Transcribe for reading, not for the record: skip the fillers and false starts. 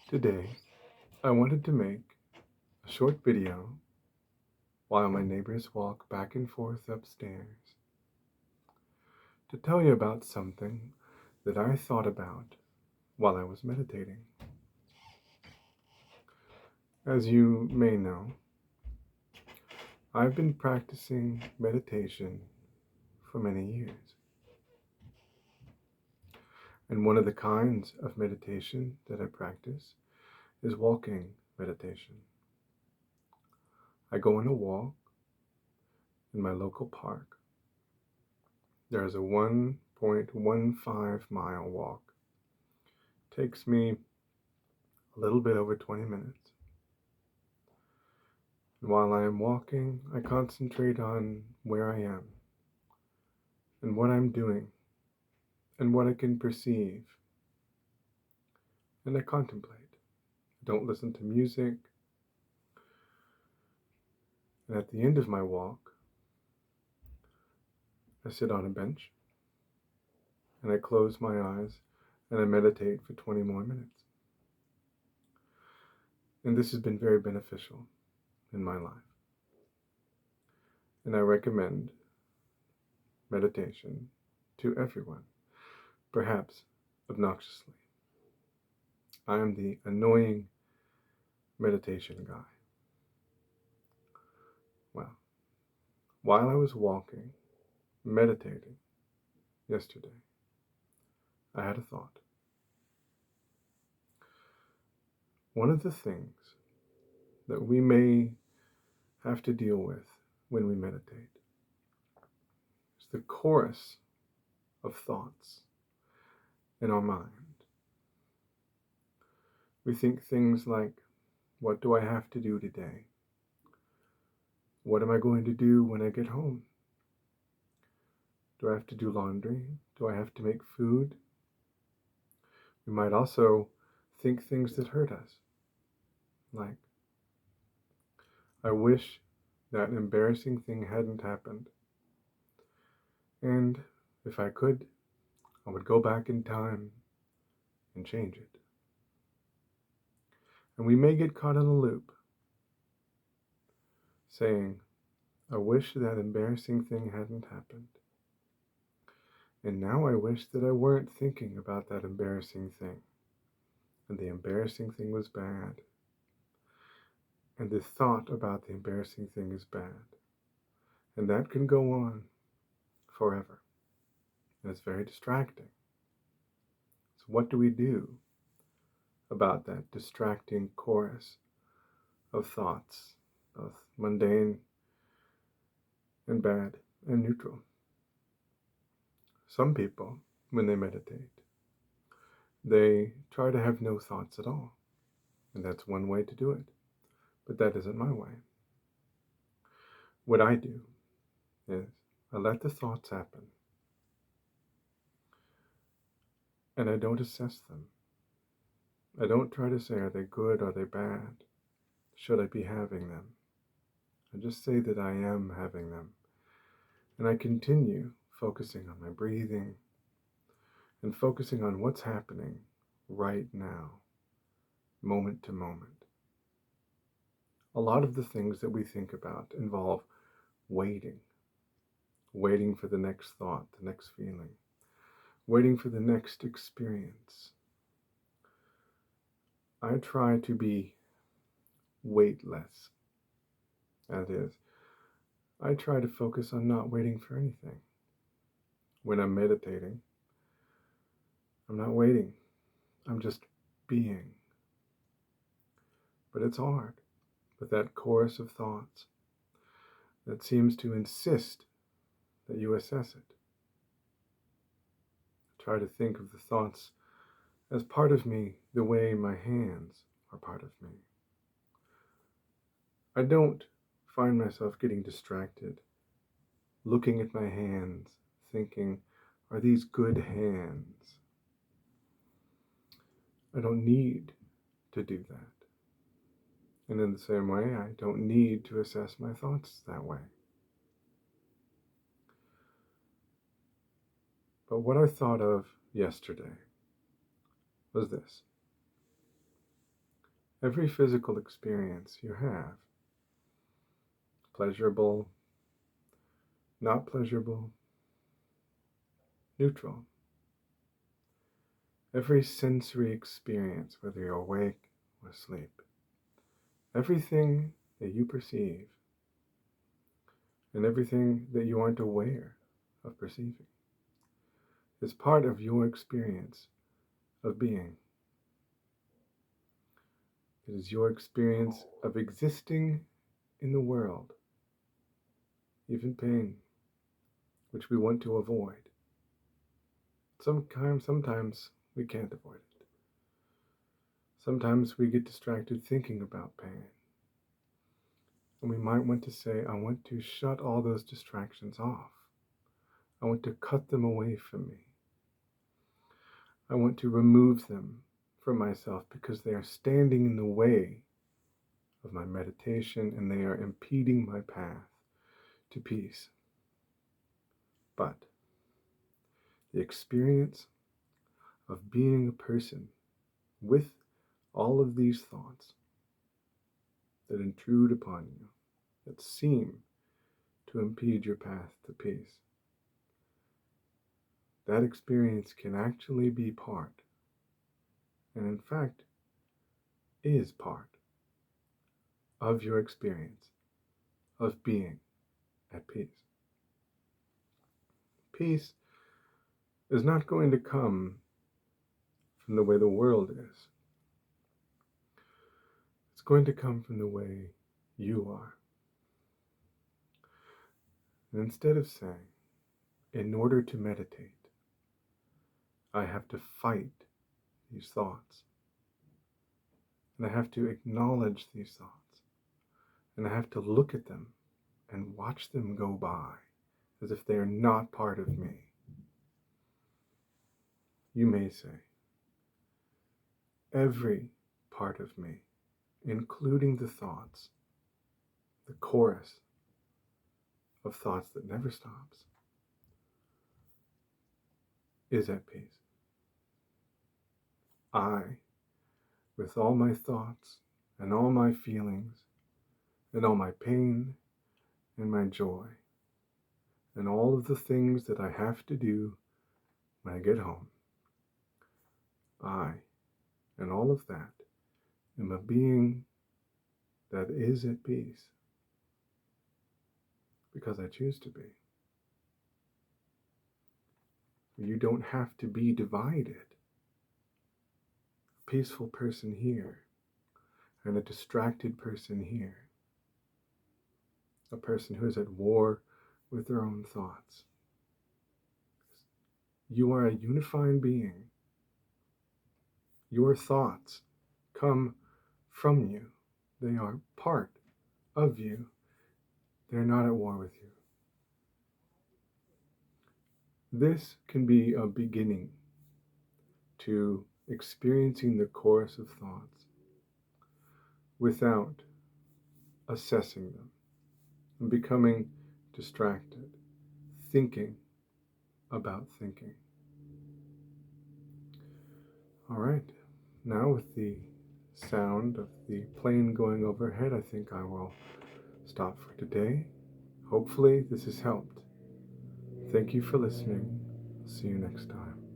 Today, I wanted to make a short video while my neighbors walk back and forth upstairs to tell you about something that I thought about while I was meditating. As you may know, I've been practicing meditation for many years. And one of the kinds of meditation that I practice is walking meditation. I go on a walk in my local park. There is a 1.15 mile walk. It takes me a little bit over 20 minutes. And while I am walking, I concentrate on where I am and what I'm doing and what I can perceive. And I contemplate. I don't listen to music. And at the end of my walk, I sit on a bench and I close my eyes and I meditate for 20 more minutes. And this has been very beneficial in my life. And I recommend meditation to everyone, perhaps obnoxiously. I am the annoying meditation guy. Well, while I was walking, meditating yesterday, I had a thought. One of the things that we may have to deal with when we meditate is the chorus of thoughts in our mind. We think things like, what do I have to do today? What am I going to do when I get home? Do I have to do laundry? Do I have to make food? We might also think things that hurt us, like, I wish that embarrassing thing hadn't happened. And if I could, I would go back in time and change it. And we may get caught in a loop, saying, I wish that embarrassing thing hadn't happened. And now I wish that I weren't thinking about that embarrassing thing. And the embarrassing thing was bad. And the thought about the embarrassing thing is bad. And that can go on forever. And it's very distracting. So what do we do about that distracting chorus of thoughts, both mundane and bad and neutral? Some people, when they meditate, they try to have no thoughts at all. And that's one way to do it. But that isn't my way. What I do is I let the thoughts happen. And I don't assess them. I don't try to say, are they good, are they bad? Should I be having them? I just say that I am having them. And I continue focusing on my breathing and focusing on what's happening right now, moment to moment. A lot of the things that we think about involve waiting for the next thought, the next feeling, waiting for the next experience. I try to be weightless. That is, I try to focus on not waiting for anything. When I'm meditating, I'm not waiting. I'm just being. But it's hard with that chorus of thoughts that seems to insist that you assess it. I try to think of the thoughts as part of me the way my hands are part of me. I don't find myself getting distracted, looking at my hands, thinking, are these good hands? I don't need to do that. And in the same way, I don't need to assess my thoughts that way. But what I thought of yesterday was this. Every physical experience you have, pleasurable, not pleasurable, neutral, every sensory experience, whether you're awake or asleep, everything that you perceive and everything that you aren't aware of perceiving is part of your experience of being. It is your experience of existing in the world, even pain, which we want to avoid. Sometimes we can't avoid it. Sometimes we get distracted thinking about pain. And we might want to say, I want to shut all those distractions off. I want to cut them away from me. I want to remove them from myself because they are standing in the way of my meditation and they are impeding my path to peace. But the experience of being a person with all of these thoughts that intrude upon you, that seem to impede your path to peace, that experience can actually be part, and in fact is part, of your experience of being at peace. Peace is not going to come from the way the world is. It's going to come from the way you are. And instead of saying, in order to meditate, I have to fight these thoughts, and I have to acknowledge these thoughts, and I have to look at them and watch them go by as if they are not part of me. You may say, every part of me, including the thoughts, the chorus of thoughts that never stops, is at peace. I, with all my thoughts and all my feelings and all my pain and my joy and all of the things that I have to do when I get home, I, and all of that, am a being that is at peace because I choose to be. You don't have to be divided. A peaceful person here and a distracted person here. A person who is at war with their own thoughts. You are a unifying being. Your thoughts come from you. They are part of you. They're not at war with you. This can be a beginning to experiencing the chorus of thoughts without assessing them and becoming distracted, thinking about thinking. All right, now with the sound of the plane going overhead, I think I will stop for today. Hopefully this has helped. Thank you for listening. See you next time.